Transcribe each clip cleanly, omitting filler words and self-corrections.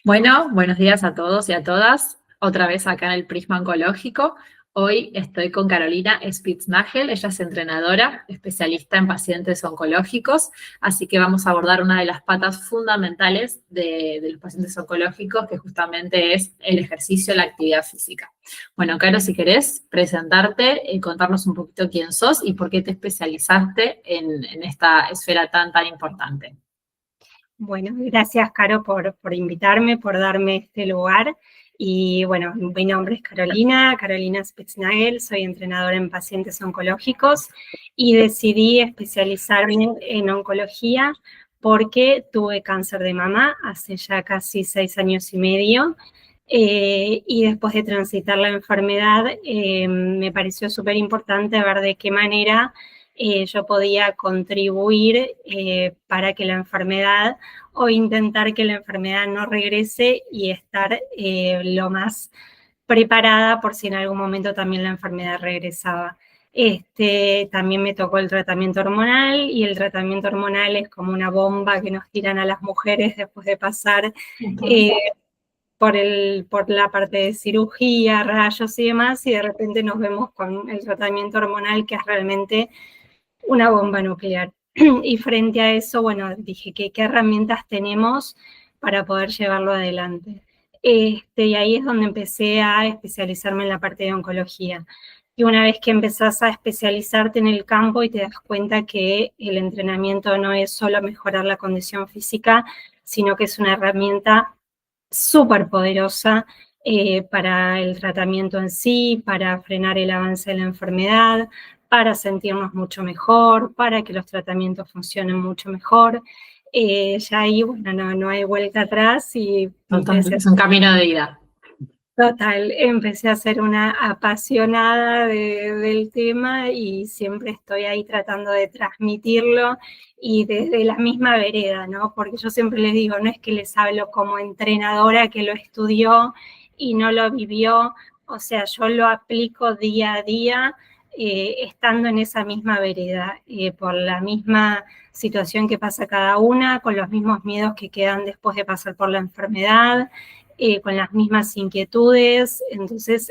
Bueno, buenos días a todos y a todas. Otra vez acá en el Prisma Oncológico. Hoy estoy con Carolina Spitznagel. Ella es entrenadora, especialista en pacientes oncológicos, así que vamos a abordar una de las patas fundamentales de los pacientes oncológicos, que justamente es el ejercicio, la actividad física. Bueno, Caro, si querés presentarte, contarnos un poquito quién sos y por qué te especializaste en esta esfera tan importante. Bueno, gracias, Caro, por invitarme, por darme este lugar. Y bueno, mi nombre es Carolina Spitznagel, soy entrenadora en pacientes oncológicos y decidí especializarme en oncología porque tuve cáncer de mama hace ya casi 6 años y medio. Y después de transitar la enfermedad, me pareció súper importante ver de qué manera yo podía contribuir para que la enfermedad o intentar que la enfermedad no regrese y estar lo más preparada por si en algún momento también la enfermedad regresaba. También me tocó el tratamiento hormonal y el tratamiento hormonal es como una bomba que nos tiran a las mujeres después de pasar por la parte de cirugía, rayos y demás, y de repente nos vemos con el tratamiento hormonal que es realmente una bomba nuclear. Y frente a eso, bueno, dije, ¿qué herramientas tenemos para poder llevarlo adelante? Y ahí es donde empecé a especializarme en la parte de oncología. Y una vez que empezás a especializarte en el campo y te das cuenta que el entrenamiento no es solo mejorar la condición física, sino que es una herramienta súper poderosa para el tratamiento en sí, para frenar el avance de la enfermedad, para sentirnos mucho mejor, para que los tratamientos funcionen mucho mejor. Ya ahí, bueno, no hay vuelta atrás y Es un camino de vida. Total, empecé a ser una apasionada del tema y siempre estoy ahí tratando de transmitirlo y desde la misma vereda, ¿no? Porque yo siempre les digo, no es que les hablo como entrenadora que lo estudió y no lo vivió, o sea, yo lo aplico día a día estando en esa misma vereda, por la misma situación que pasa cada una, con los mismos miedos que quedan después de pasar por la enfermedad, con las mismas inquietudes, entonces,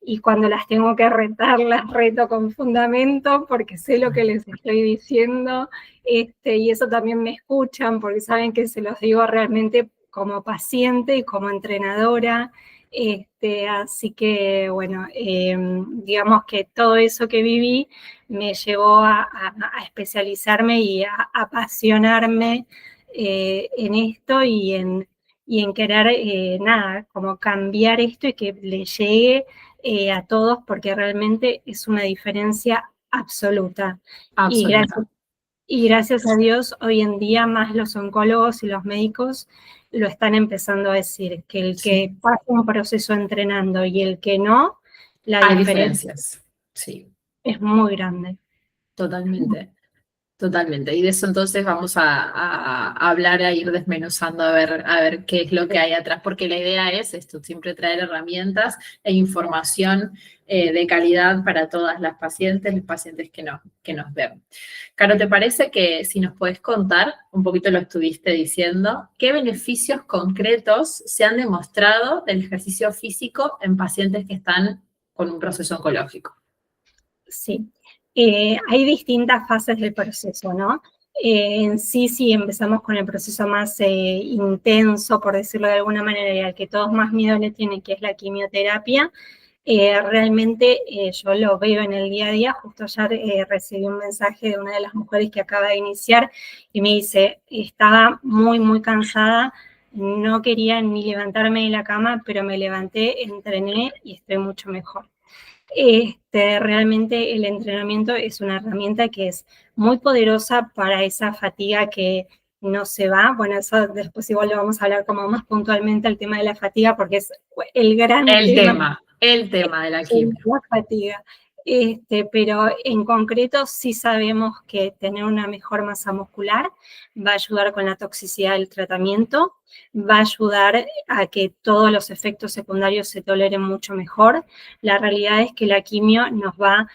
y cuando las tengo que retar, las reto con fundamento, porque sé lo que les estoy diciendo, y eso también me escuchan, porque saben que se los digo realmente como paciente y como entrenadora, así que, bueno, digamos que todo eso que viví me llevó a especializarme y a apasionarme en esto y en querer, nada, como cambiar esto y que le llegue a todos, porque realmente es una diferencia absoluta. Absoluta. Y gracias a Dios, hoy en día más los oncólogos y los médicos lo están empezando a decir, que el que pasa un proceso entrenando y el que no, la Hay diferencia diferencias, sí, es muy grande. totalmente. Totalmente. Y de eso entonces vamos a hablar, a ir desmenuzando, a ver qué es lo que hay atrás, porque la idea es esto, siempre traer herramientas e información de calidad para todas las pacientes, los pacientes que nos ven. Caro, ¿te parece que si nos puedes contar, un poquito lo estuviste diciendo, qué beneficios concretos se han demostrado del ejercicio físico en pacientes que están con un proceso oncológico? Sí, hay distintas fases del proceso, ¿no? En sí, si empezamos con el proceso más intenso, por decirlo de alguna manera, y al que todos más miedo le tienen, que es la quimioterapia, realmente yo lo veo en el día a día. Justo ayer recibí un mensaje de una de las mujeres que acaba de iniciar y me dice, estaba muy cansada, no quería ni levantarme de la cama, pero me levanté, entrené y estoy mucho mejor. Realmente el entrenamiento es una herramienta que es muy poderosa para esa fatiga que no se va. Bueno, eso después igual lo vamos a hablar como más puntualmente, el tema de la fatiga, porque es el gran tema. El tema de la quimio. La fatiga. Pero en concreto sí sabemos que tener una mejor masa muscular va a ayudar con la toxicidad del tratamiento, va a ayudar a que todos los efectos secundarios se toleren mucho mejor. La realidad es que la quimio nos va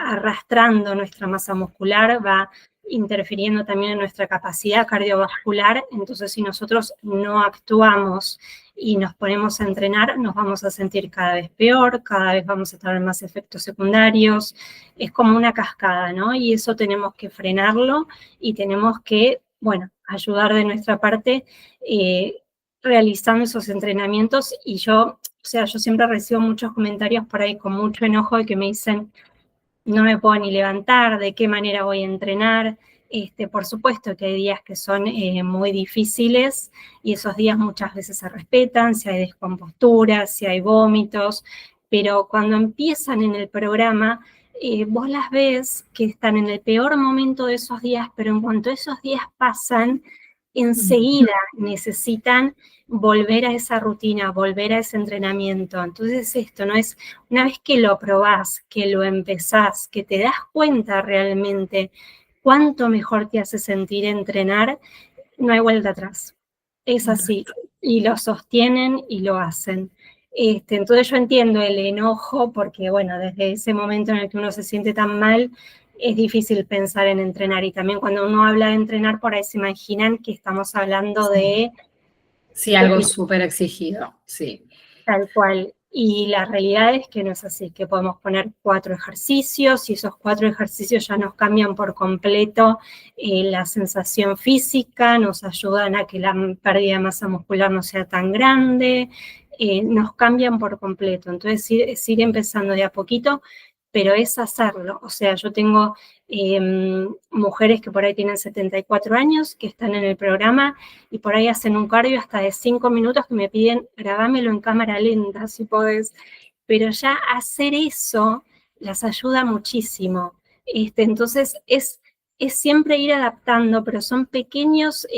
arrastrando nuestra masa muscular, va interfiriendo también en nuestra capacidad cardiovascular. Entonces, si nosotros no actuamos y nos ponemos a entrenar, nos vamos a sentir cada vez peor, cada vez vamos a tener más efectos secundarios. Es como una cascada, ¿no? Y eso tenemos que frenarlo y tenemos que, bueno, ayudar de nuestra parte realizando esos entrenamientos. Y yo siempre recibo muchos comentarios por ahí con mucho enojo de que me dicen, no me puedo ni levantar, de qué manera voy a entrenar. Por supuesto que hay días que son muy difíciles y esos días muchas veces se respetan, si hay descomposturas, si hay vómitos, pero cuando empiezan en el programa, vos las ves que están en el peor momento de esos días, pero en cuanto esos días pasan, enseguida necesitan volver a esa rutina, volver a ese entrenamiento. Entonces esto no es, una vez que lo probás, que lo empezás, que te das cuenta realmente cuánto mejor te hace sentir entrenar, no hay vuelta atrás. Es así. Y lo sostienen y lo hacen. Entonces yo entiendo el enojo porque, bueno, desde ese momento en el que uno se siente tan mal, es difícil pensar en entrenar. Y también cuando uno habla de entrenar, por ahí se imaginan que estamos hablando de... Sí, algo súper exigido, sí. Tal cual. Y la realidad es que no es así, que podemos poner 4 ejercicios y esos 4 ejercicios ya nos cambian por completo la sensación física, nos ayudan a que la pérdida de masa muscular no sea tan grande, nos cambian por completo. Entonces, es ir empezando de a poquito, pero es hacerlo. O sea, yo tengo mujeres que por ahí tienen 74 años, que están en el programa y por ahí hacen un cardio hasta de 5 minutos que me piden, grabámelo en cámara lenta, si podés. Pero ya hacer eso las ayuda muchísimo. Entonces, es siempre ir adaptando, pero son pequeños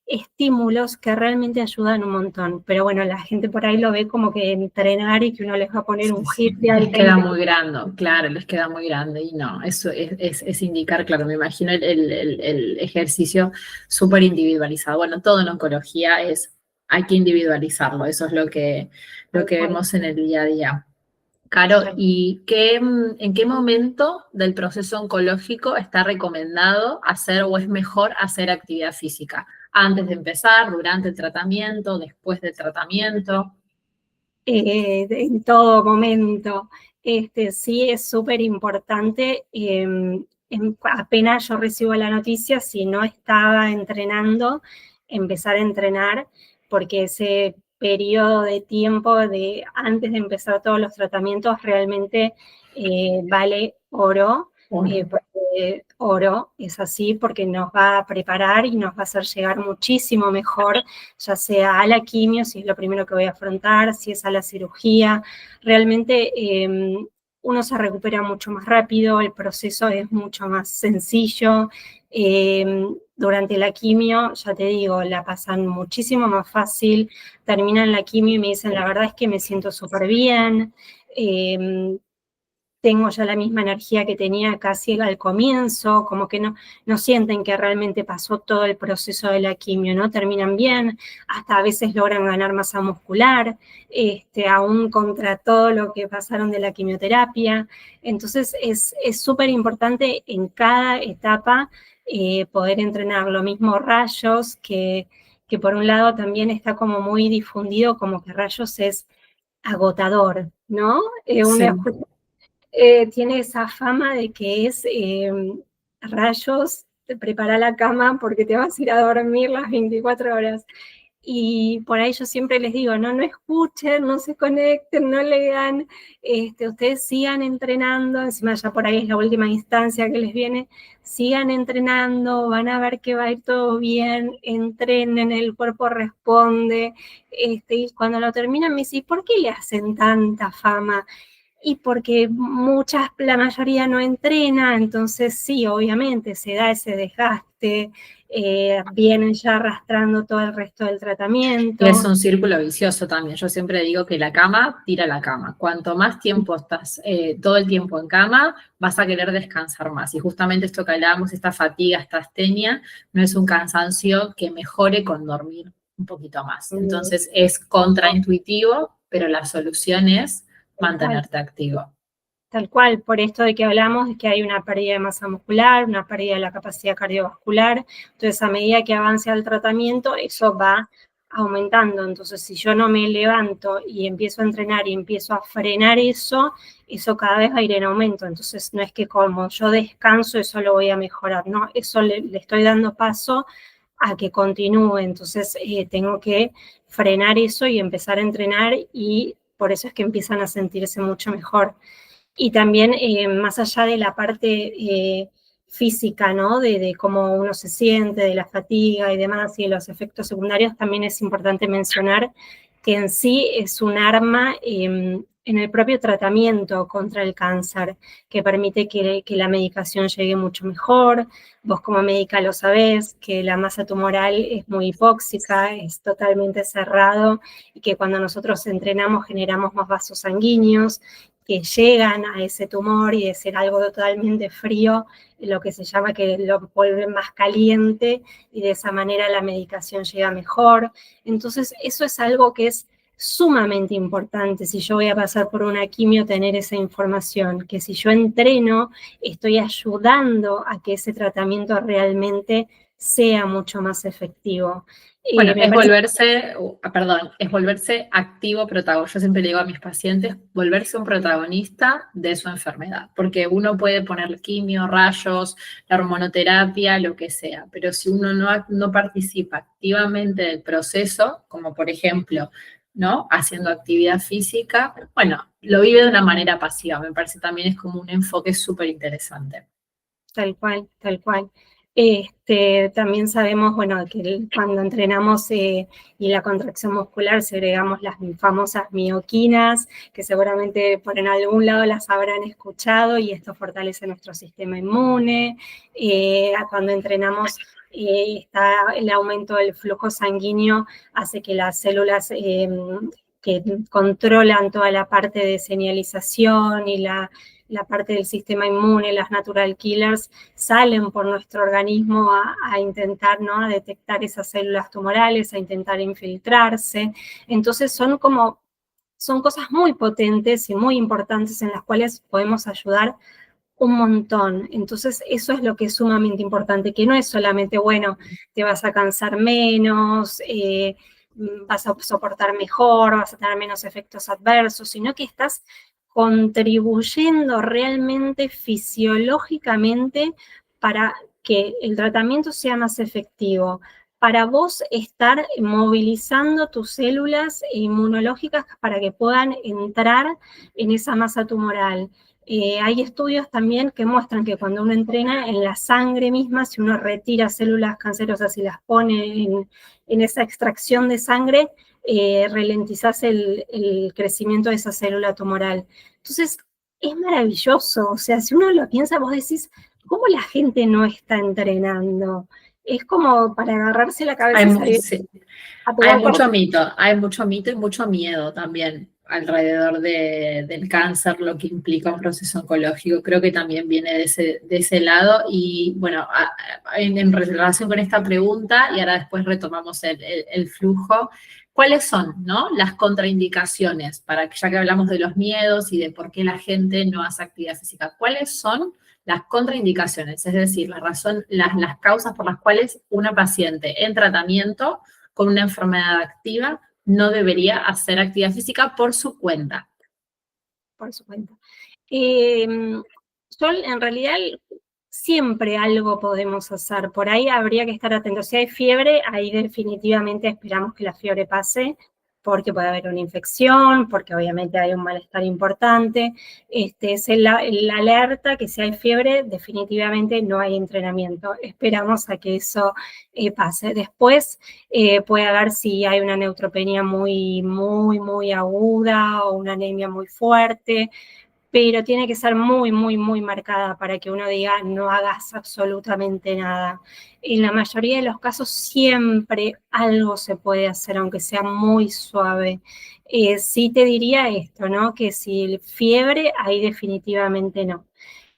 estímulos que realmente ayudan un montón. Pero bueno, la gente por ahí lo ve como que entrenar y que uno les va a poner un hit de les queda muy grande, claro, les queda muy grande y no, eso es indicar, claro, me imagino el ejercicio súper individualizado. Bueno, todo en oncología hay que individualizarlo, eso es lo que vemos en el día a día. Caro, ¿y en qué momento del proceso oncológico está recomendado hacer o es mejor hacer actividad física? ¿Antes de empezar, durante el tratamiento, después del tratamiento? En todo momento. Sí, es súper importante. Apenas yo recibo la noticia, si no estaba entrenando, empezar a entrenar, porque ese periodo de tiempo de antes de empezar todos los tratamientos realmente vale oro. Porque oro es así, porque nos va a preparar y nos va a hacer llegar muchísimo mejor, ya sea a la quimio, si es lo primero que voy a afrontar, si es a la cirugía. Realmente uno se recupera mucho más rápido, el proceso es mucho más sencillo. Durante la quimio, ya te digo, la pasan muchísimo más fácil, terminan la quimio y me dicen, la verdad es que me siento súper bien, tengo ya la misma energía que tenía casi al comienzo, como que no sienten que realmente pasó todo el proceso de la quimio, ¿no? Terminan bien, hasta a veces logran ganar masa muscular, aún contra todo lo que pasaron de la quimioterapia. Entonces es súper importante en cada etapa poder entrenar. Lo mismo rayos, que por un lado también está como muy difundido, como que rayos es agotador, ¿no? Sí. Tiene esa fama de que es rayos, te prepara la cama porque te vas a ir a dormir las 24 horas. Y por ahí yo siempre les digo, no escuchen, no se conecten, no lean, ustedes sigan entrenando, encima ya por ahí es la última instancia que les viene, sigan entrenando, van a ver que va a ir todo bien, entrenen, el cuerpo responde, y cuando lo terminan me dicen, ¿por qué le hacen tanta fama? Y porque la mayoría no entrena, entonces sí, obviamente se da ese desgaste, vienen ya arrastrando todo el resto del tratamiento. Y es un círculo vicioso también. Yo siempre digo que la cama tira la cama. Cuanto más tiempo estás todo el tiempo en cama, vas a querer descansar más. Y justamente esto que hablábamos, esta fatiga, esta astenia, no es un cansancio que mejore con dormir un poquito más. Entonces es contraintuitivo, pero la solución es mantenerte activo. Tal cual, por esto de que hablamos de que hay una pérdida de masa muscular, una pérdida de la capacidad cardiovascular, entonces a medida que avance el tratamiento, eso va aumentando. Entonces, si yo no me levanto y empiezo a entrenar y empiezo a frenar eso, eso cada vez va a ir en aumento. Entonces, no es que como yo descanso, eso lo voy a mejorar, no, eso le estoy dando paso a que continúe. Entonces, tengo que frenar eso y empezar a entrenar, y por eso es que empiezan a sentirse mucho mejor. Y también, más allá de la parte física, ¿no? De cómo uno se siente, de la fatiga y demás, y de los efectos secundarios, también es importante mencionar que en sí es un arma en el propio tratamiento contra el cáncer, que permite que la medicación llegue mucho mejor. Vos como médica lo sabés, que la masa tumoral es muy hipóxica, es totalmente cerrado, y que cuando nosotros entrenamos generamos más vasos sanguíneos que llegan a ese tumor, y de ser algo totalmente frío, lo que se llama que lo vuelve más caliente, y de esa manera la medicación llega mejor. Entonces, eso es algo que es sumamente importante. Si yo voy a pasar por una quimio, tener esa información, que si yo entreno, estoy ayudando a que ese tratamiento realmente sea mucho más efectivo. Bueno, Me es parece volverse, perdón, es volverse activo protagonista. Yo siempre le digo a mis pacientes, volverse un protagonista de su enfermedad, porque uno puede poner quimio, rayos, la hormonoterapia, lo que sea, pero si uno no participa activamente del proceso, como por ejemplo, ¿no? Haciendo actividad física, bueno, lo vive de una manera pasiva. Me parece también es como un enfoque súper interesante. tal cual, tal cual. También sabemos, bueno, que cuando entrenamos y la contracción muscular segregamos las famosas mioquinas, que seguramente por en algún lado las habrán escuchado, y esto fortalece nuestro sistema inmune. Cuando entrenamos, está el aumento del flujo sanguíneo, hace que las células que controlan toda la parte de señalización y la parte del sistema inmune, las natural killers, salen por nuestro organismo a intentar, ¿no? A detectar esas células tumorales, a intentar infiltrarse. Entonces son cosas muy potentes y muy importantes en las cuales podemos ayudar un montón. Entonces eso es lo que es sumamente importante, que no es solamente, bueno, te vas a cansar menos, vas a soportar mejor, vas a tener menos efectos adversos, sino que estás contribuyendo realmente fisiológicamente para que el tratamiento sea más efectivo, para vos estar movilizando tus células inmunológicas para que puedan entrar en esa masa tumoral. Hay estudios también que muestran que cuando uno entrena en la sangre misma, si uno retira células cancerosas y las pone en esa extracción de sangre, ralentizás el crecimiento de esa célula tumoral. Entonces, es maravilloso. O sea, si uno lo piensa, vos decís, ¿cómo la gente no está entrenando? Es como para agarrarse la cabeza Hay, y salir sí. a pegar Hay mucho mito y mucho miedo también alrededor del cáncer, lo que implica un proceso oncológico. Creo que también viene de ese lado. Y bueno, en relación con esta pregunta, y ahora después retomamos el flujo, ¿cuáles son, ¿no? Las contraindicaciones, para que ya que hablamos de los miedos y de por qué la gente no hace actividad física? ¿Cuáles son las contraindicaciones? Es decir, las causas por las cuales una paciente en tratamiento con una enfermedad activa no debería hacer actividad física por su cuenta. por su cuenta. Yo en realidad siempre algo podemos hacer. Por ahí habría que estar atentos. Si hay fiebre, ahí definitivamente esperamos que la fiebre pase, porque puede haber una infección, porque obviamente hay un malestar importante. Es la alerta que si hay fiebre, definitivamente no hay entrenamiento. Esperamos a que eso pase. Después puede haber si hay una neutropenia muy, muy, muy aguda o una anemia muy fuerte, pero tiene que ser muy, muy, muy marcada para que uno diga no hagas absolutamente nada. En la mayoría de los casos siempre algo se puede hacer, aunque sea muy suave. Sí te diría esto, ¿no? Que si fiebre, ahí definitivamente no.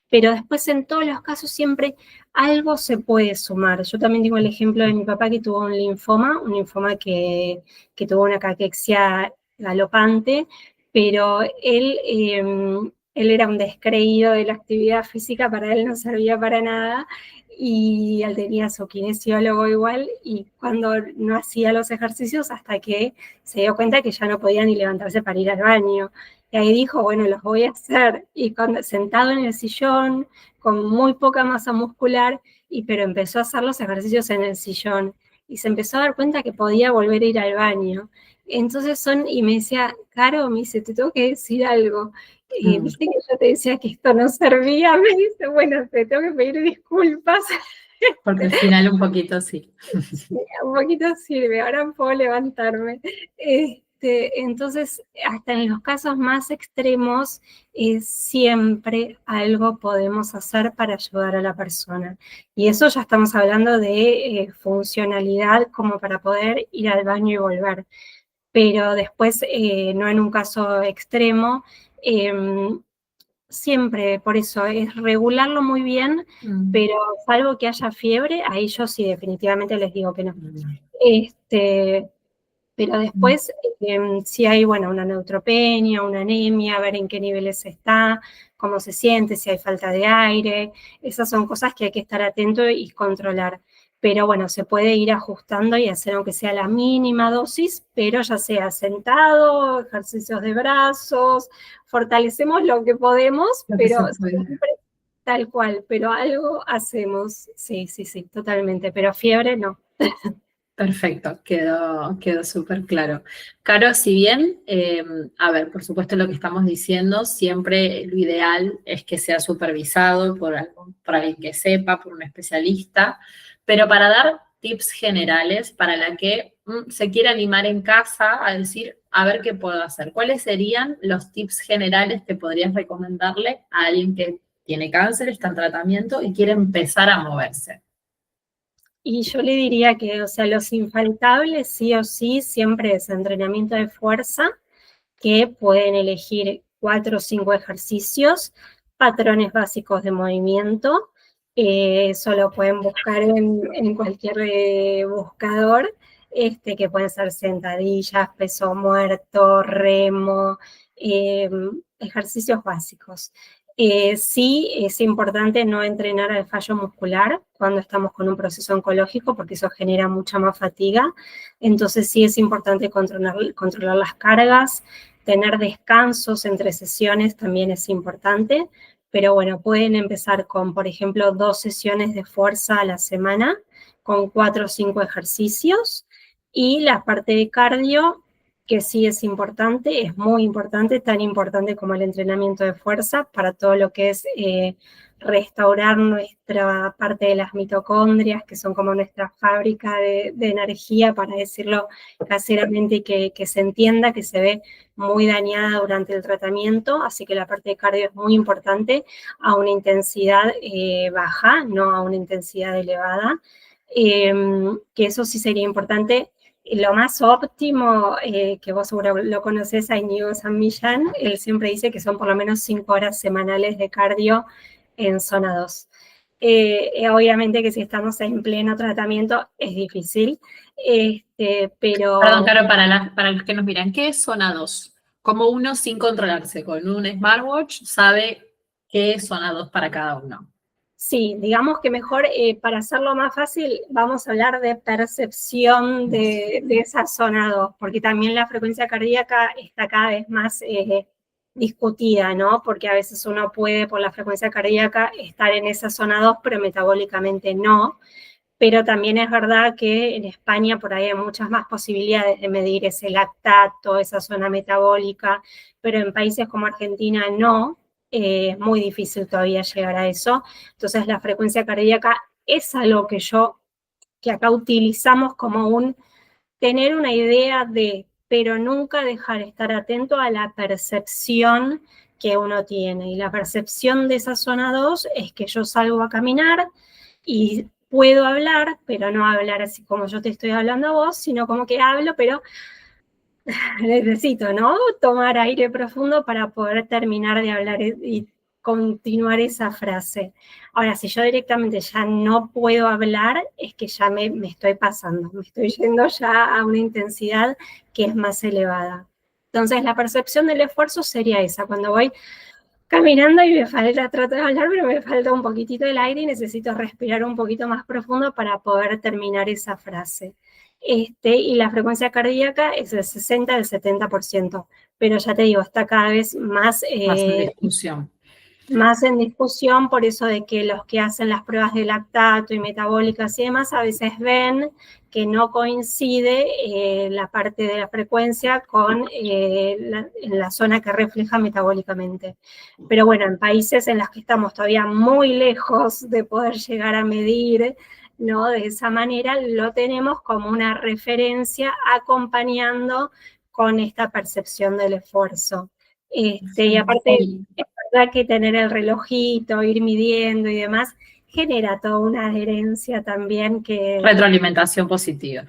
Pero después en todos los casos siempre algo se puede sumar. Yo también tengo el ejemplo de mi papá que tuvo un linfoma que tuvo una caquexia galopante, pero él él era un descreído de la actividad física, para él no servía para nada, y él tenía su kinesiólogo igual, y cuando no hacía los ejercicios hasta que se dio cuenta que ya no podía ni levantarse para ir al baño. Y ahí dijo, bueno, los voy a hacer. Y cuando, sentado en el sillón, con muy poca masa muscular, pero empezó a hacer los ejercicios en el sillón. Y se empezó a dar cuenta que podía volver a ir al baño. Entonces y me decía, Caro, me dice, te tengo que decir algo. Viste que yo te decía que esto no servía, me dice, bueno, te tengo que pedir disculpas. Porque al final un poquito sí. Sí, un poquito sirve, ahora puedo levantarme. Entonces, hasta en los casos más extremos, siempre algo podemos hacer para ayudar a la persona. Y eso ya estamos hablando de funcionalidad como para poder ir al baño y volver. Pero después, no en un caso extremo, siempre, por eso, es regularlo muy bien, pero salvo que haya fiebre, ahí yo sí definitivamente les digo que no. Pero después, si hay, bueno, una neutropenia, una anemia, ver en qué niveles está, cómo se siente, si hay falta de aire, esas son cosas que hay que estar atento y controlar. Pero bueno, se puede ir ajustando y hacer aunque sea la mínima dosis, pero ya sea sentado, ejercicios de brazos, fortalecemos lo que podemos, pero siempre tal cual, pero algo hacemos. Sí, sí, sí, totalmente, pero fiebre no. Perfecto, quedó súper claro. Caro, si bien, a ver, por supuesto lo que estamos diciendo, siempre lo ideal es que sea supervisado por alguien que sepa, por un especialista, pero para dar tips generales para la que se quiera animar en casa a decir, a ver qué puedo hacer. ¿Cuáles serían los tips generales que podrías recomendarle a alguien que tiene cáncer, está en tratamiento y quiere empezar a moverse? Y yo le diría que, o sea, los infaltables sí o sí siempre es entrenamiento de fuerza, que pueden elegir 4 o 5 ejercicios, patrones básicos de movimiento, eso lo pueden buscar en cualquier buscador, que pueden ser sentadillas, peso muerto, remo, ejercicios básicos. Sí es importante no entrenar al fallo muscular cuando estamos con un proceso oncológico, porque eso genera mucha más fatiga. Entonces sí es importante controlar las cargas, tener descansos entre sesiones también es importante, pero bueno, pueden empezar con, por ejemplo, 2 sesiones de fuerza a la semana, con 4 o 5 ejercicios, y la parte de cardio, que sí es importante, es muy importante, tan importante como el entrenamiento de fuerza para todo lo que es restaurar nuestra parte de las mitocondrias, que son como nuestra fábrica de energía, para decirlo caseramente, y que se entienda, que se ve muy dañada durante el tratamiento, así que la parte de cardio es muy importante, a una intensidad baja, no a una intensidad elevada, que eso sí sería importante. Lo más óptimo, que vos seguro lo conocés, a Íñigo San Millán, él siempre dice que son por lo menos 5 horas semanales de cardio en zona 2. Obviamente que si estamos en pleno tratamiento es difícil, pero... Perdón, Caro, para los que nos miran, ¿qué es zona 2? Como uno sin controlarse con un smartwatch sabe qué es zona 2 para cada uno. Sí, digamos que mejor, para hacerlo más fácil, vamos a hablar de percepción de esa zona 2, porque también la frecuencia cardíaca está cada vez más discutida, ¿no? Porque a veces uno puede, por la frecuencia cardíaca, estar en esa zona 2, pero metabólicamente no. Pero también es verdad que en España por ahí hay muchas más posibilidades de medir ese lactato, esa zona metabólica, pero en países como Argentina no, es muy difícil todavía llegar a eso. Entonces la frecuencia cardíaca es algo que acá utilizamos como tener una idea de, pero nunca dejar de estar atento a la percepción que uno tiene. Y la percepción de esa zona 2 es que yo salgo a caminar y puedo hablar, pero no hablar así como yo te estoy hablando a vos, sino como que hablo, pero necesito, ¿no? Tomar aire profundo para poder terminar de hablar y continuar esa frase. Ahora, si yo directamente ya no puedo hablar, es que ya me estoy pasando, me estoy yendo ya a una intensidad que es más elevada. Entonces, la percepción del esfuerzo sería esa, cuando voy caminando y me falta, trato de hablar, pero me falta un poquitito del aire y necesito respirar un poquito más profundo para poder terminar esa frase. Y la frecuencia cardíaca es del 60 al 70%, pero ya te digo, está cada vez Más en discusión. Más en discusión, por eso de que los que hacen las pruebas de lactato y metabólicas y demás a veces ven que no coincide la parte de la frecuencia con la zona que refleja metabólicamente. Pero bueno, en países en los que estamos todavía muy lejos de poder llegar a medir, ¿no? De esa manera lo tenemos como una referencia acompañando con esta percepción del esfuerzo. Y aparte, es verdad que tener el relojito, ir midiendo y demás, genera toda una adherencia también que... Retroalimentación positiva.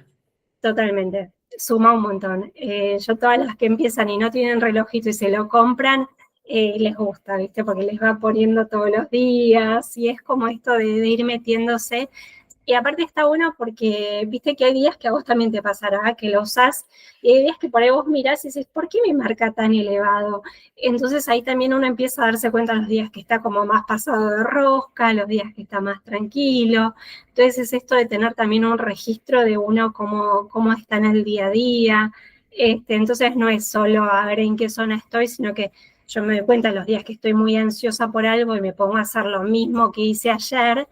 Totalmente, suma un montón. Yo todas las que empiezan y no tienen relojito y se lo compran, les gusta, ¿viste? Porque les va poniendo todos los días y es como esto de ir metiéndose. Y aparte está bueno porque, viste que hay días que a vos también te pasará, que lo usás, y hay días que por ahí vos mirás y dices, ¿por qué me marca tan elevado? Entonces ahí también uno empieza a darse cuenta los días que está como más pasado de rosca, los días que está más tranquilo. Entonces es esto de tener también un registro de uno cómo está en el día a día. Entonces no es solo a ver en qué zona estoy, sino que yo me doy cuenta los días que estoy muy ansiosa por algo y me pongo a hacer lo mismo que hice ayer,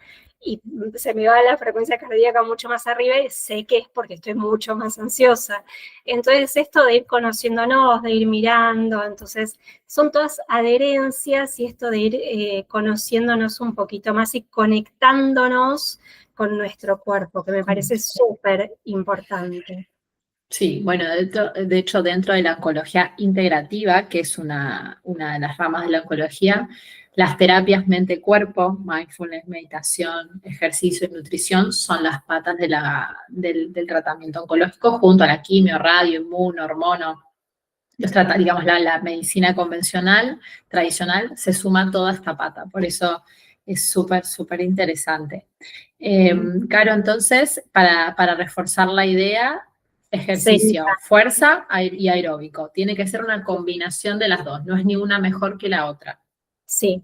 y se me va la frecuencia cardíaca mucho más arriba y sé que es porque estoy mucho más ansiosa. Entonces esto de ir conociéndonos, de ir mirando, entonces son todas adherencias y esto de ir conociéndonos un poquito más y conectándonos con nuestro cuerpo, que me parece súper importante. Sí, bueno, de hecho, dentro de la oncología integrativa, que es una de las ramas de la oncología, las terapias mente-cuerpo, mindfulness, meditación, ejercicio y nutrición son las patas del tratamiento oncológico junto a la quimio, radio, inmuno, hormono. Digamos, la medicina convencional, tradicional, se suma toda esta pata. Por eso es súper, súper interesante. Caro, entonces, para reforzar la idea, ejercicio, Sí. fuerza y aeróbico. Tiene que ser una combinación de las dos, no es ni una mejor que la otra. Sí.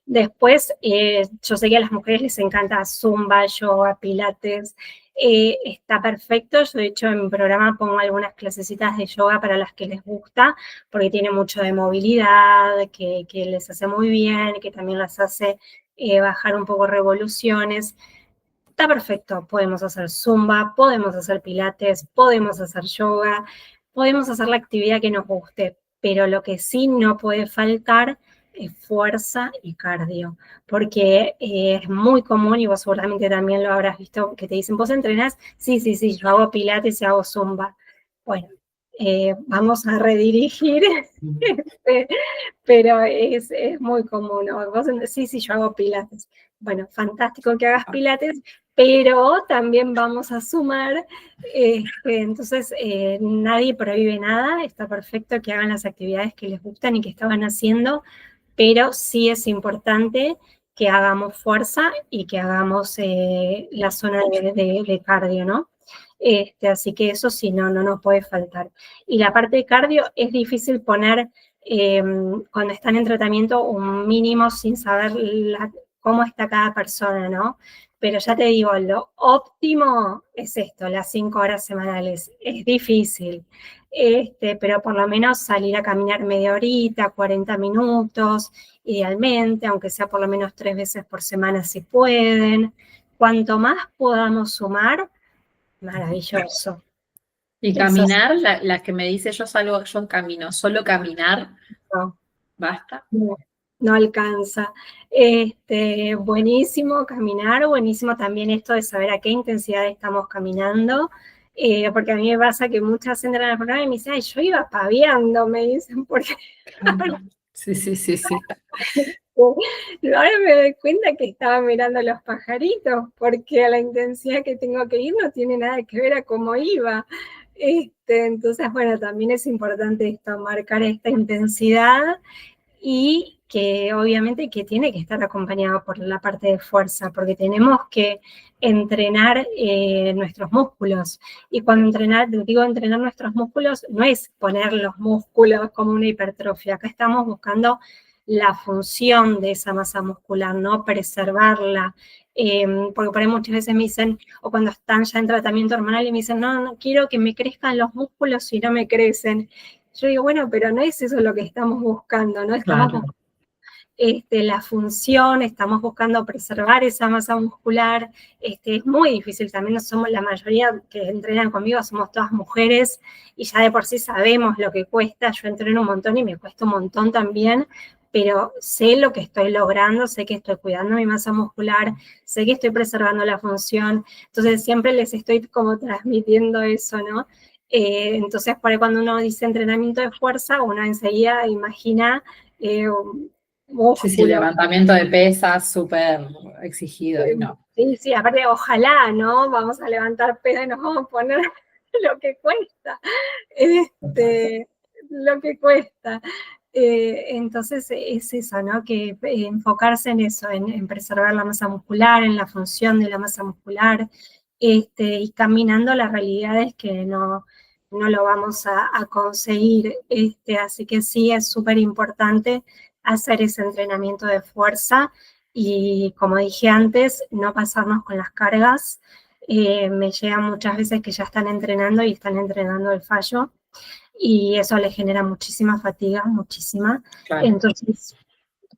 Después, yo sé que a las mujeres les encanta Zumba, yoga, pilates. Está perfecto. Yo, de hecho, en mi programa pongo algunas clasecitas de yoga para las que les gusta, porque tiene mucho de movilidad, que les hace muy bien, que también las hace bajar un poco revoluciones. Está perfecto. Podemos hacer Zumba, podemos hacer pilates, podemos hacer yoga, podemos hacer la actividad que nos guste, pero lo que sí no puede faltar es fuerza y cardio, porque es muy común, y vos seguramente también lo habrás visto, que te dicen, ¿vos entrenás? Sí, yo hago pilates y hago Zumba. Bueno, vamos a redirigir, pero es muy común, ¿no? Sí, yo hago pilates. Bueno, fantástico que hagas pilates, pero también vamos a sumar, entonces nadie prohíbe nada, está perfecto que hagan las actividades que les gustan y que estaban haciendo, pero sí es importante que hagamos fuerza y que hagamos la zona de cardio, ¿no? Así que eso sí, no nos puede faltar. Y la parte de cardio es difícil poner, cuando están en tratamiento, un mínimo sin saber cómo está cada persona, ¿no? Pero ya te digo, lo óptimo es esto, las 5 horas semanales. Es difícil, pero por lo menos salir a caminar media horita, 40 minutos, idealmente, aunque sea por lo menos 3 veces por semana si pueden. Cuanto más podamos sumar, maravilloso. Y caminar, la que me dice yo camino, solo caminar, No, basta. no alcanza. Buenísimo caminar, buenísimo también esto de saber a qué intensidad estamos caminando, porque a mí me pasa que muchas entran al programa y me dicen, ay, yo iba paviando, me dicen, porque... Sí. Ahora me doy cuenta que estaba mirando los pajaritos, porque a la intensidad que tengo que ir no tiene nada que ver a cómo iba. Entonces, bueno, también es importante esto, marcar esta intensidad, y que obviamente que tiene que estar acompañado por la parte de fuerza, porque tenemos que entrenar nuestros músculos. Y cuando digo entrenar nuestros músculos, no es poner los músculos como una hipertrofia. Acá estamos buscando la función de esa masa muscular, ¿no? Preservarla. Porque por ahí muchas veces me dicen, o cuando están ya en tratamiento hormonal y me dicen, no, no quiero que me crezcan los músculos si no me crecen. Yo digo, bueno, pero no es eso lo que estamos buscando, ¿no? Estamos Claro. buscando la función, estamos buscando preservar esa masa muscular. Es muy difícil, también no somos la mayoría que entrenan conmigo, somos todas mujeres y ya de por sí sabemos lo que cuesta. Yo entreno un montón y me cuesta un montón también, pero sé lo que estoy logrando, sé que estoy cuidando mi masa muscular, sé que estoy preservando la función, entonces siempre les estoy como transmitiendo eso, ¿no? Entonces, por ahí cuando uno dice entrenamiento de fuerza, uno enseguida imagina Sí, músculo. levantamiento de pesas súper exigido y no. Sí, sí, aparte, ojalá, ¿no? Vamos a levantar peso y nos vamos a poner lo que cuesta, Total. lo que cuesta. Entonces es eso, ¿no? Que enfocarse en eso, en preservar la masa muscular, en la función de la masa muscular, y caminando la realidad es que no lo vamos a conseguir. Así que sí, es súper importante hacer ese entrenamiento de fuerza y, como dije antes, no pasarnos con las cargas. Me llegan muchas veces que ya están entrenando y están entrenando el fallo y eso les genera muchísima fatiga, muchísima. Claro. Entonces,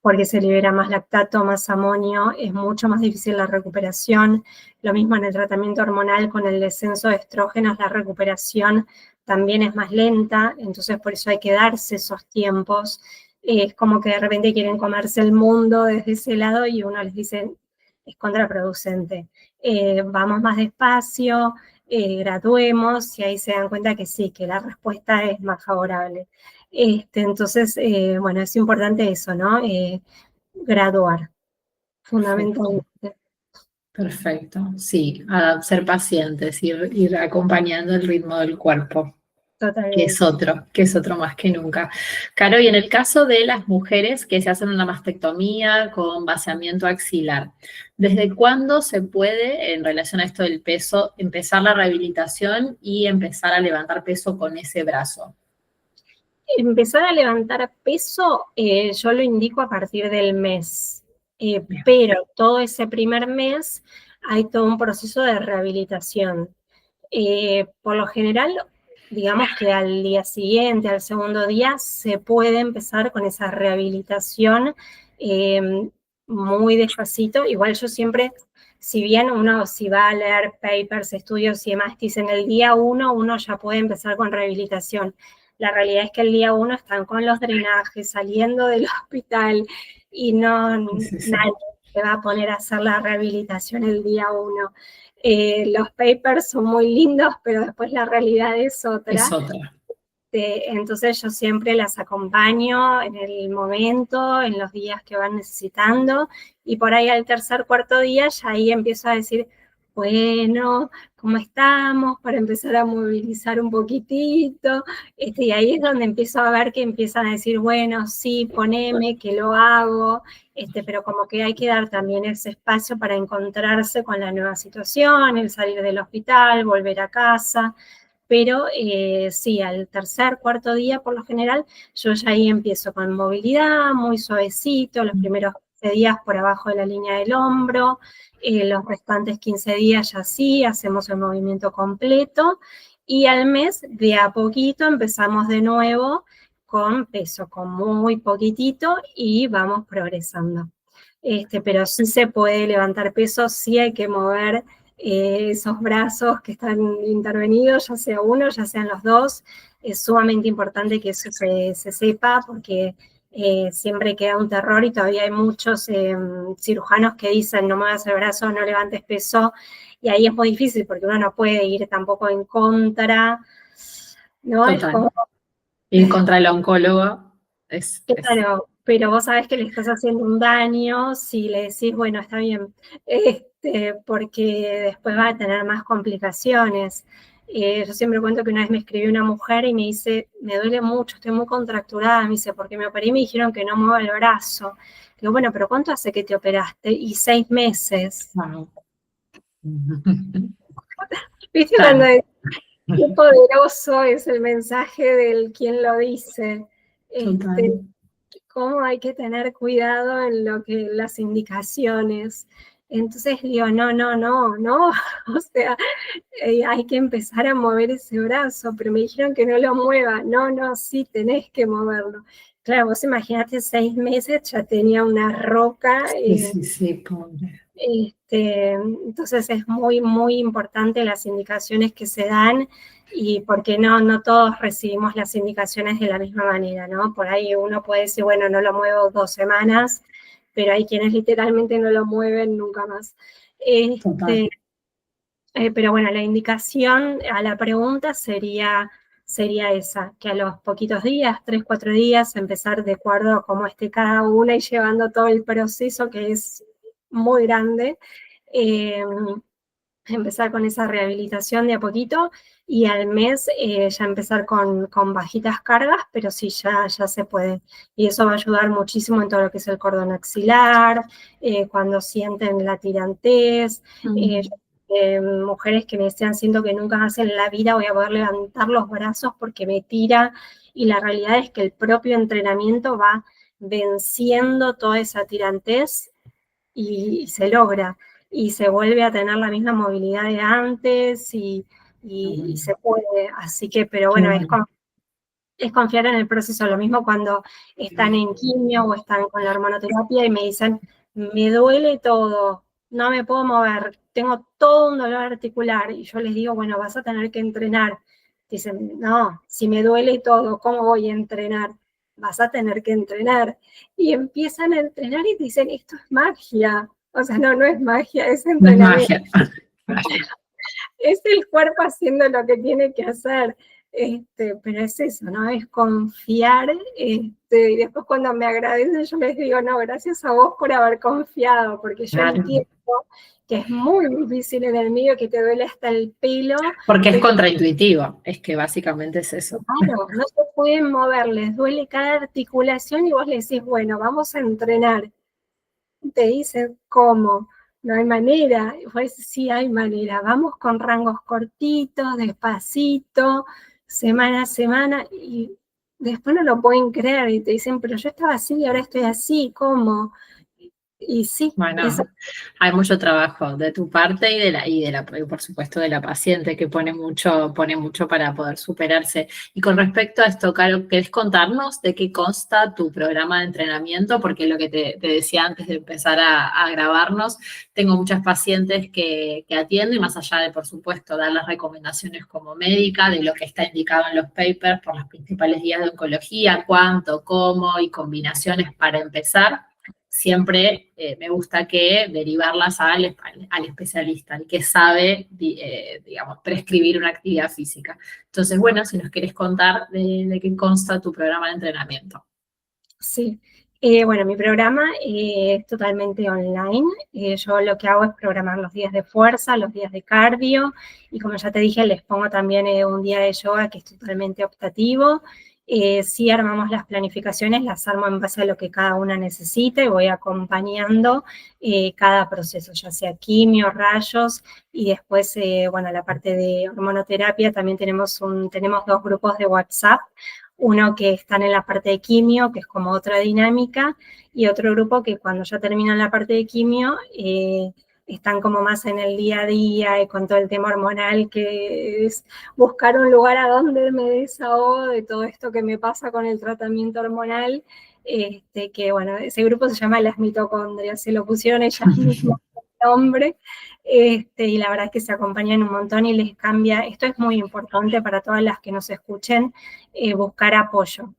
porque se libera más lactato, más amonio, es mucho más difícil la recuperación. Lo mismo en el tratamiento hormonal con el descenso de estrógenos, la recuperación también es más lenta, entonces por eso hay que darse esos tiempos. Es como que de repente quieren comerse el mundo desde ese lado y uno les dice, es contraproducente. Vamos más despacio, graduemos y ahí se dan cuenta que sí, que la respuesta es más favorable. Entonces, bueno, es importante eso, ¿no? Graduar, Perfecto. fundamentalmente. Perfecto. Sí, a ser pacientes, ir acompañando el ritmo del cuerpo. Totalmente. Que es otro más que nunca. Caro, y en el caso de las mujeres que se hacen una mastectomía con vaciamiento axilar, ¿desde cuándo se puede, en relación a esto del peso, empezar la rehabilitación y empezar a levantar peso con ese brazo? Empezar a levantar peso, yo lo indico a partir del mes, Bien. pero todo ese primer mes hay todo un proceso de rehabilitación. Por lo general, digamos que al día siguiente, al segundo día, se puede empezar con esa rehabilitación muy despacito. Igual yo siempre, si bien uno si va a leer papers, estudios y demás, dicen el día uno ya puede empezar con rehabilitación. La realidad es que el día uno están con los drenajes, saliendo del hospital y Sí, sí. nadie se va a poner a hacer la rehabilitación el día uno. Los papers son muy lindos, pero después la realidad es Es otra. otra. Entonces yo siempre las acompaño en el momento, en los días que van necesitando, y por ahí al tercer, cuarto día ya ahí empiezo a decir, bueno, ¿cómo estamos? Para empezar a movilizar un poquitito, y ahí es donde empiezo a ver que empiezan a decir, bueno, sí, poneme, que lo hago, pero como que hay que dar también ese espacio para encontrarse con la nueva situación, el salir del hospital, volver a casa. Pero sí, al tercer, cuarto día, por lo general, yo ya ahí empiezo con movilidad, muy suavecito, los primeros 15 días por abajo de la línea del hombro, los restantes 15 días ya sí, hacemos el movimiento completo, y al mes, de a poquito, empezamos de nuevo con peso, con muy poquitito, y vamos progresando. Pero sí se puede levantar peso, sí hay que mover esos brazos que están intervenidos, ya sea uno, ya sean los dos. Es sumamente importante que eso se sepa porque siempre queda un terror y todavía hay muchos cirujanos que dicen no muevas el brazo, no levantes peso, y ahí es muy difícil porque uno no puede ir tampoco en contra, ¿no? Es Total. como, Ir contra el oncólogo es claro, pero vos sabés que le estás haciendo un daño si le decís, bueno, está bien, porque después va a tener más complicaciones. Yo siempre cuento que una vez me escribió una mujer y me dice, me duele mucho, estoy muy contracturada, me dice, porque me operé y me dijeron que no mueva el brazo. Digo, bueno, pero ¿cuánto hace que te operaste? Y 6 meses. wow. ¿Viste cuando Claro, qué poderoso es el mensaje del quien lo dice? total. cómo hay que tener cuidado en lo que las indicaciones. Entonces digo, no, o sea, hay que empezar a mover ese brazo, pero me dijeron que no lo mueva. No, sí, tenés que moverlo. Claro, vos imaginate 6 meses, ya tenía una roca. Sí, pobre. Entonces es muy, muy importante las indicaciones que se dan y porque no todos recibimos las indicaciones de la misma manera, ¿no? Por ahí uno puede decir, bueno, no lo muevo 2 semanas, pero hay quienes literalmente no lo mueven nunca más. Total. Pero bueno, la indicación a la pregunta sería esa, que a los poquitos días, 3, 4 días, empezar de acuerdo a cómo esté cada una y llevando todo el proceso que es muy grande, eh, empezar con esa rehabilitación de a poquito y al mes ya empezar con bajitas cargas, pero sí, ya se puede. Y eso va a ayudar muchísimo en todo lo que es el cordón axilar, cuando sienten la tirantez, mujeres que me decían, siento que nunca más en la vida voy a poder levantar los brazos porque me tira, y la realidad es que el propio entrenamiento va venciendo toda esa tirantez y se logra, y se vuelve a tener la misma movilidad de antes y se puede, así que, pero bueno, es confiar en el proceso. Lo mismo cuando están en quimio o están con la hormonoterapia y me dicen, me duele todo, no me puedo mover, tengo todo un dolor articular, y yo les digo, bueno, vas a tener que entrenar. Dicen, no, si me duele todo, ¿cómo voy a entrenar? Vas a tener que entrenar. Y empiezan a entrenar y dicen, esto es magia. O sea, no es magia, es No es entrenamiento. magia. Es el cuerpo haciendo lo que tiene que hacer, pero es eso, ¿no? Es confiar, y después cuando me agradecen yo les digo, no, gracias a vos por haber confiado, porque yo entiendo que es muy difícil en el medio, que te duele hasta el pelo. Porque es contraintuitivo, es que básicamente es eso. Claro, no se pueden mover, les duele cada articulación y vos le decís, bueno, vamos a entrenar. Te dicen, ¿cómo? No hay manera. Pues sí hay manera. Vamos con rangos cortitos, despacito, semana a semana, y después no lo pueden creer y te dicen, pero yo estaba así y ahora estoy así, ¿cómo? Y sí, Bueno, eso. hay mucho trabajo de tu parte y por supuesto de la paciente que pone mucho para poder superarse. Y con respecto a esto, Caro, ¿querés contarnos de qué consta tu programa de entrenamiento? Porque lo que te decía antes de empezar a grabarnos, tengo muchas pacientes que atiendo y más allá de, por supuesto, dar las recomendaciones como médica de lo que está indicado en los papers por las principales guías de oncología, cuánto, cómo y combinaciones para empezar. Siempre me gusta que derivarlas al especialista, al que sabe, digamos, prescribir una actividad física. Entonces, bueno, si nos querés contar de qué consta tu programa de entrenamiento. Sí. Bueno, mi programa es totalmente online. Yo lo que hago es programar los días de fuerza, los días de cardio, y como ya te dije, les pongo también un día de yoga que es totalmente optativo. Sí armamos las planificaciones, las armo en base a lo que cada una necesite, y voy acompañando cada proceso, ya sea quimio, rayos, y después, bueno, la parte de hormonoterapia, también tenemos 2 grupos de WhatsApp. Uno que están en la parte de quimio, que es como otra dinámica, y otro grupo que cuando ya terminan la parte de quimio, están como más en el día a día y con todo el tema hormonal, que es buscar un lugar a donde me desahogo de todo esto que me pasa con el tratamiento hormonal, que bueno, ese grupo se llama Las Mitocondrias, se lo pusieron ellas mismas el nombre, y la verdad es que se acompañan un montón y les cambia. Esto es muy importante para todas las que nos escuchen, buscar apoyo,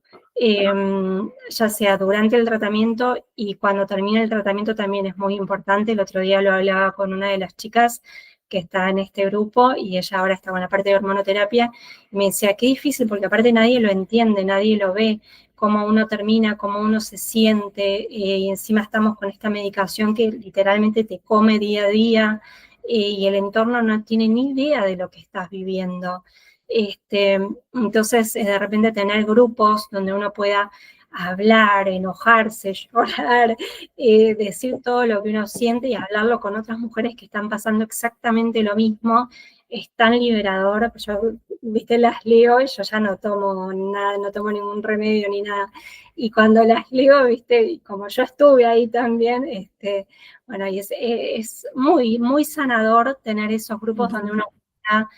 ya sea durante el tratamiento y cuando termine el tratamiento también es muy importante. El otro día lo hablaba con una de las chicas que está en este grupo y ella ahora está con la parte de hormonoterapia, y me decía, qué difícil, porque aparte nadie lo entiende, nadie lo ve, cómo uno termina, cómo uno se siente, y encima estamos con esta medicación que literalmente te come día a día, y el entorno no tiene ni idea de lo que estás viviendo. Entonces, de repente tener grupos donde uno pueda hablar, enojarse, llorar, decir todo lo que uno siente y hablarlo con otras mujeres que están pasando exactamente lo mismo, es tan liberador. Yo, viste, las leo y yo ya no tomo nada, no tomo ningún remedio ni nada. Y cuando las leo, viste, y como yo estuve ahí también, bueno, y es muy, muy sanador tener esos grupos donde uno está.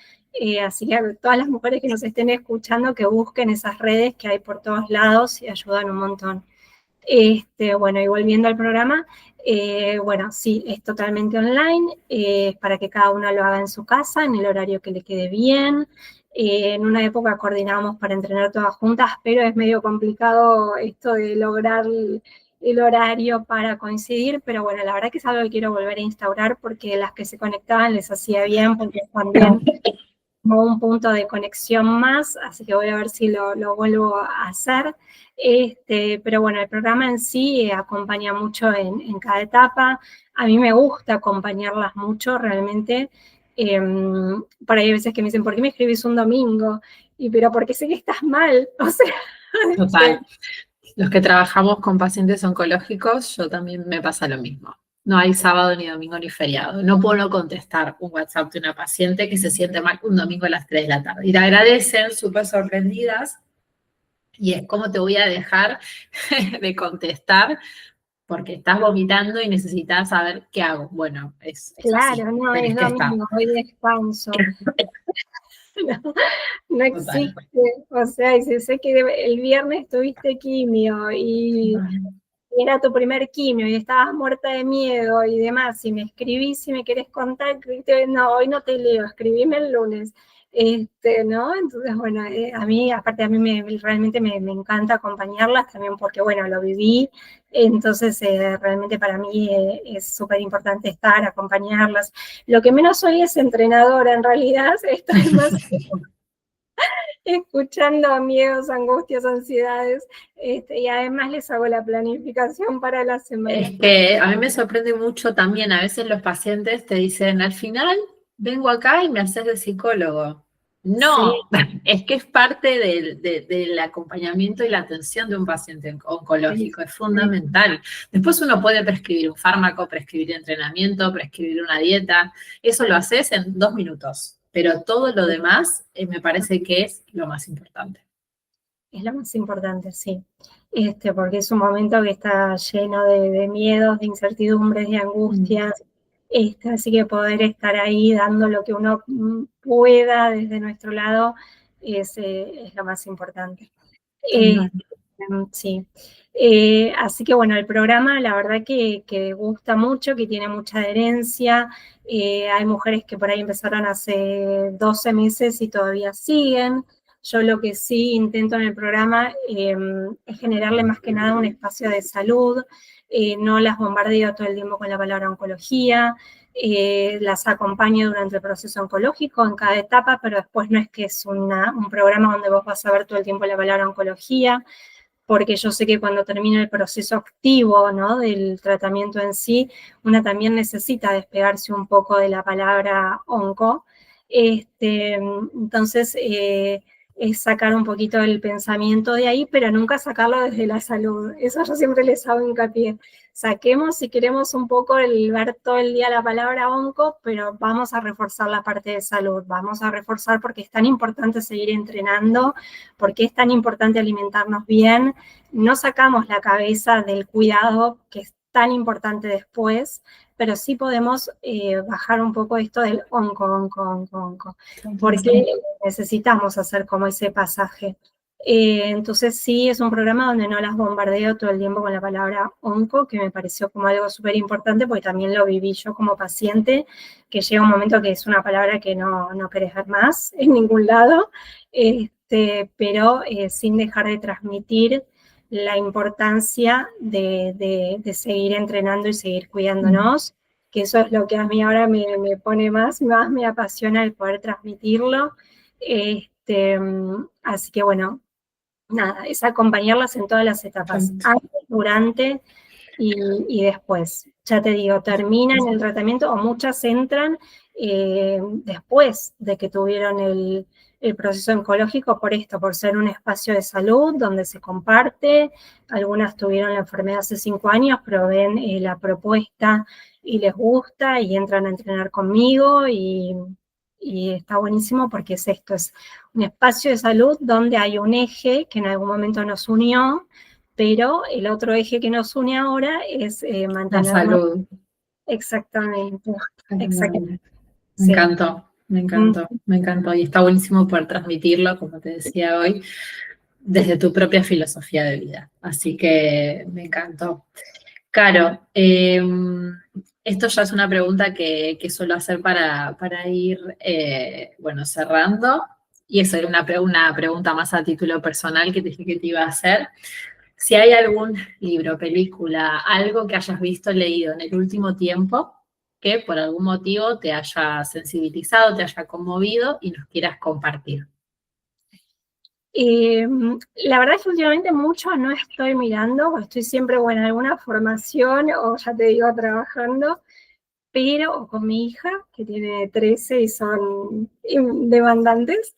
Así que a todas las mujeres que nos estén escuchando, que busquen esas redes que hay por todos lados y ayudan un montón. Bueno, y volviendo al programa, bueno, sí, es totalmente online, para que cada una lo haga en su casa, en el horario que le quede bien. En una época coordinábamos para entrenar todas juntas, pero es medio complicado esto de lograr el horario para coincidir, pero bueno, la verdad que es algo que quiero volver a instaurar porque las que se conectaban les hacía bien, porque también como un punto de conexión más, así que voy a ver si lo vuelvo a hacer. Pero bueno, el programa en sí acompaña mucho en cada etapa. A mí me gusta acompañarlas mucho, realmente. Por ahí hay veces que me dicen, ¿por qué me escribís un domingo? Y pero porque sé que estás mal, o sea. Total. Los que trabajamos con pacientes oncológicos, yo también me pasa lo mismo. No hay sábado, ni domingo, ni feriado. No puedo no contestar un WhatsApp de una paciente que se siente mal un domingo a las 3 de la tarde. Y te agradecen, súper sorprendidas, y es como te voy a dejar de contestar porque estás vomitando y necesitas saber qué hago. Bueno, es así, Claro, no es tenés que estar. domingo, hoy descanso. No, no Total. existe, o sea, y si sé que el viernes tuviste quimio y era tu primer quimio y estabas muerta de miedo y demás, si me escribís, si me querés contar, no, hoy no te leo, escribime el lunes, ¿no? Entonces, bueno, a mí, aparte a mí realmente me encanta acompañarlas también porque, bueno, lo viví, entonces realmente para mí es súper importante estar, acompañarlas. Lo que menos soy es entrenadora, en realidad, estoy más escuchando miedos, angustias, ansiedades, y además les hago la planificación para la semana. Es que a mí me sorprende mucho también, a veces los pacientes te dicen, al final vengo acá y me haces de psicólogo. Sí, No, es que es parte del acompañamiento y la atención de un paciente sí, oncológico, es sí. fundamental. Después uno puede prescribir un fármaco, prescribir entrenamiento, prescribir una dieta, eso lo haces en 2 minutos, pero todo lo demás me parece que es lo más importante. Es lo más importante, sí. Porque es un momento que está lleno de miedos, de incertidumbres, de angustias. Así que poder estar ahí dando lo que uno pueda desde nuestro lado es lo más importante. Eh, sí. Así que bueno, el programa la verdad que gusta mucho, que tiene mucha adherencia. Hay mujeres que por ahí empezaron hace 12 meses y todavía siguen. Yo lo que sí intento en el programa es generarle más que nada un espacio de salud. No las bombardeo todo el tiempo con la palabra oncología. Las acompaño durante el proceso oncológico en cada etapa, pero después no es que es un programa donde vos vas a ver todo el tiempo la palabra oncología, porque yo sé que cuando termina el proceso activo, ¿no?, del tratamiento en sí, una también necesita despegarse un poco de la palabra onco. Entonces, es sacar un poquito el pensamiento de ahí, pero nunca sacarlo desde la salud. Eso yo siempre les hago hincapié. Saquemos, si queremos, un poco el ver todo el día la palabra onco, pero vamos a reforzar la parte de salud, vamos a reforzar porque es tan importante seguir entrenando, porque es tan importante alimentarnos bien. No sacamos la cabeza del cuidado, que es tan importante después, pero sí podemos bajar un poco esto del onco, onco, onco, onco, porque necesitamos hacer como ese pasaje. Entonces sí, es un programa donde no las bombardeo todo el tiempo con la palabra onco, que me pareció como algo súper importante, porque también lo viví yo como paciente, que llega un momento que es una palabra que no querés ver más en ningún lado, pero sin dejar de transmitir la importancia de seguir entrenando y seguir cuidándonos, que eso es lo que a mí ahora me pone más me apasiona el poder transmitirlo. Así que bueno, nada, es acompañarlas en todas las etapas, antes, durante y después. Ya te digo, terminan el tratamiento o muchas entran después de que tuvieron el proceso oncológico por esto, por ser un espacio de salud donde se comparte. Algunas tuvieron la enfermedad hace 5 años, pero ven la propuesta y les gusta y entran a entrenar conmigo y y está buenísimo porque es esto, es un espacio de salud donde hay un eje que en algún momento nos unió, pero el otro eje que nos une ahora es La mantenernos. salud. Exactamente, Me sí. encantó, me encantó, me encantó. Y está buenísimo poder transmitirlo, como te decía hoy, desde tu propia filosofía de vida. Así que me encantó. Caro, esto ya es una pregunta que suelo hacer para ir, bueno, cerrando. Y eso era una pregunta más a título personal que te dije que te iba a hacer. Si hay algún libro, película, algo que hayas visto, leído en el último tiempo que por algún motivo te haya sensibilizado, te haya conmovido y nos quieras compartir. La verdad es que últimamente mucho no estoy mirando, estoy siempre en alguna formación o ya te digo trabajando, pero o con mi hija, que tiene 13 y son demandantes,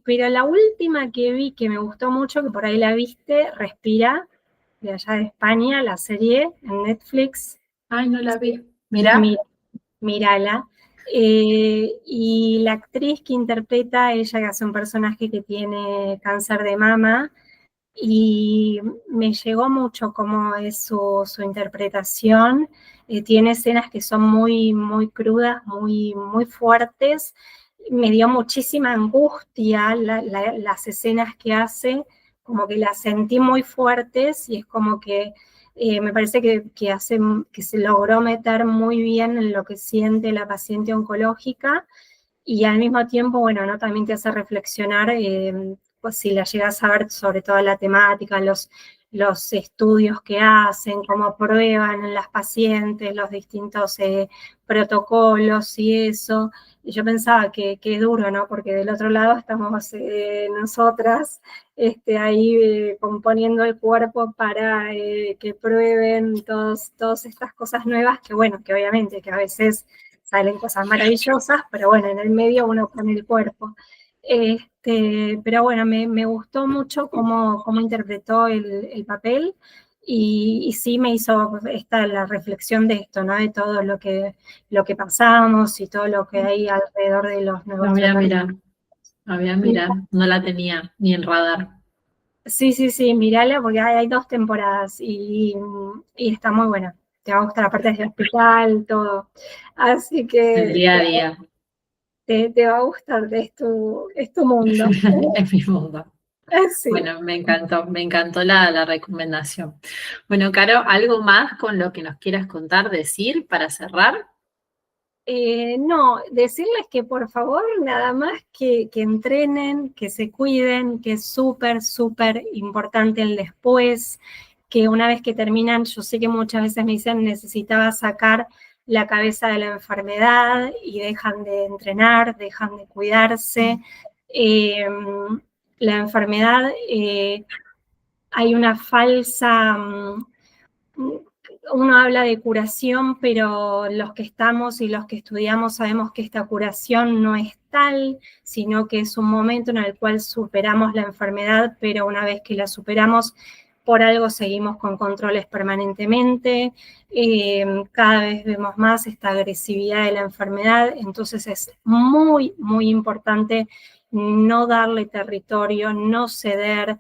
pero la última que vi que me gustó mucho, que por ahí la viste, Respira, de allá de España, la serie en Netflix. Ay, no la vi. Mira. Mírala. Y la actriz que interpreta, ella que hace un personaje que tiene cáncer de mama, y me llegó mucho cómo es su interpretación. Tiene escenas que son muy, muy crudas, muy, muy fuertes. Me dio muchísima angustia las escenas que hace, como que las sentí muy fuertes y es como que me parece que se logró meter muy bien en lo que siente la paciente oncológica y al mismo tiempo, bueno, ¿no? También te hace reflexionar, pues si la llegas a ver sobre toda la temática, los estudios que hacen, cómo prueban en las pacientes, los distintos protocolos y eso. Y yo pensaba que duro, ¿no? Porque del otro lado estamos nosotras ahí componiendo el cuerpo para que prueben todas estas cosas nuevas que, bueno, que obviamente que a veces salen cosas maravillosas, pero bueno, en el medio uno pone el cuerpo. Pero bueno, me gustó mucho cómo interpretó el papel y sí me hizo la reflexión de esto, ¿no? De todo lo que pasamos y todo lo que hay alrededor de los La nuevos voy a tratamientos. mirar, la voy a mirar. No la tenía ni en radar. Sí, mírala porque hay 2 temporadas y está muy buena. Te va a gustar la parte del hospital, todo. Así El que día a día. te va a gustar, es tu mundo. Es mi mundo. Sí. Bueno, me encantó la recomendación. Bueno, Caro, ¿algo más con lo que nos quieras contar, decir para cerrar? No, decirles que por favor nada más que entrenen, que se cuiden, que es súper, súper importante el después, que una vez que terminan, yo sé que muchas veces me dicen necesitaba sacar la cabeza de la enfermedad y dejan de entrenar, dejan de cuidarse. La enfermedad, hay una falsa... uno habla de curación, pero los que estamos y los que estudiamos sabemos que esta curación no es tal, sino que es un momento en el cual superamos la enfermedad, pero una vez que la superamos, por algo seguimos con controles permanentemente, cada vez vemos más esta agresividad de la enfermedad, entonces es muy, muy importante no darle territorio, no ceder,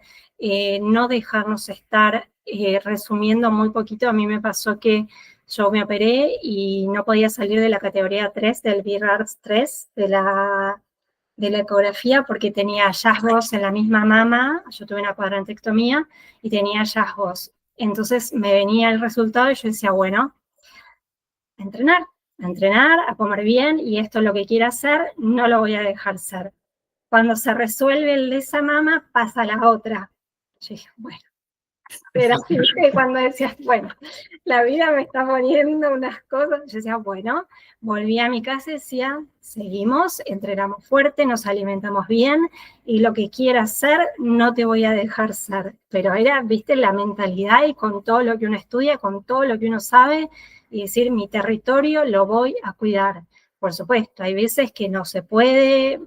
no dejarnos estar. Resumiendo muy poquito, a mí me pasó que yo me operé y no podía salir de la categoría 3 del BIRARS 3 de la ecografía porque tenía hallazgos en la misma mama, yo tuve una cuadrantectomía y tenía hallazgos. Entonces me venía el resultado y yo decía, bueno, a entrenar, a comer bien y esto es lo que quiero hacer, no lo voy a dejar ser. Cuando se resuelve el de esa mama, pasa a la otra. Yo dije, bueno. Pero cuando decías, bueno, la vida me está poniendo unas cosas, yo decía, bueno, volví a mi casa y decía, seguimos, entrenamos fuerte, nos alimentamos bien y lo que quieras hacer, no te voy a dejar ser. Pero era, viste, la mentalidad y con todo lo que uno estudia, con todo lo que uno sabe y decir, mi territorio lo voy a cuidar. Por supuesto, hay veces que no se puede,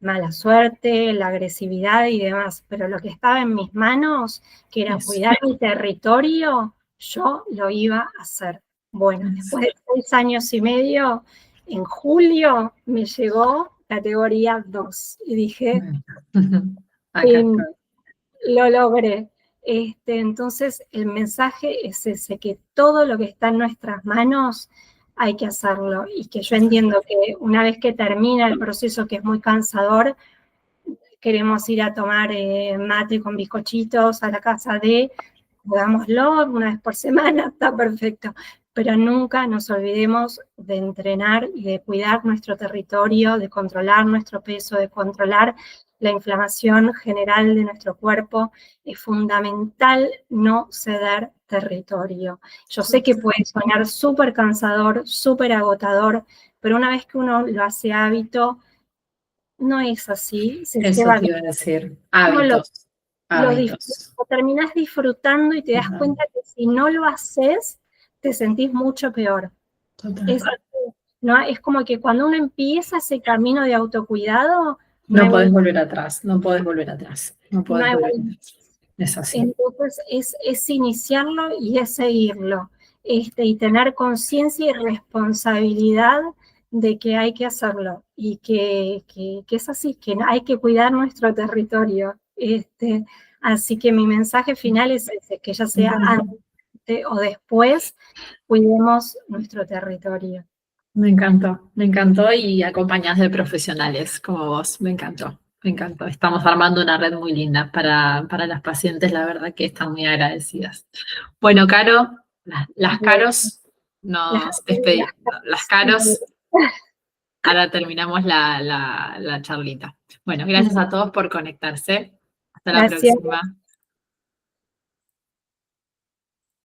mala suerte, la agresividad y demás, pero lo que estaba en mis manos, que era cuidar mi territorio, yo lo iba a hacer. Bueno, después de 6 años y medio, en julio me llegó categoría 2. Y dije, Acá lo logré. Entonces, el mensaje es ese, que todo lo que está en nuestras manos hay que hacerlo. Y que yo entiendo que una vez que termina el proceso, que es muy cansador, queremos ir a tomar mate con bizcochitos a la casa de, hagámoslo una vez por semana, está perfecto. Pero nunca nos olvidemos de entrenar y de cuidar nuestro territorio, de controlar nuestro peso, de controlar la inflamación general de nuestro cuerpo. Es fundamental no ceder territorio. Yo sé que puede sonar súper cansador, súper agotador, pero una vez que uno lo hace hábito, no es así. Se eso lleva te iba a decir, lo hábitos. terminás disfrutando y te das cuenta que si no lo haces, te sentís mucho peor. Es, ¿no? Es como que cuando uno empieza ese camino de autocuidado, No podés volver atrás, no podés volver atrás, no no podés hay volver vuelta. atrás. Es así. Entonces es iniciarlo y es seguirlo. Y tener conciencia y responsabilidad de que hay que hacerlo y que es así, que hay que cuidar nuestro territorio. Así que mi mensaje final es ese, que ya sea antes o después, cuidemos nuestro territorio. Me encantó y acompañadas de profesionales como vos, me encantó, me encantó. Estamos armando una red muy linda para las pacientes, la verdad que están muy agradecidas. Bueno, Caro, las Caros, nos despedimos, las Caros, ahora terminamos la charlita. Bueno, gracias a todos por conectarse. Hasta la Gracias. próxima.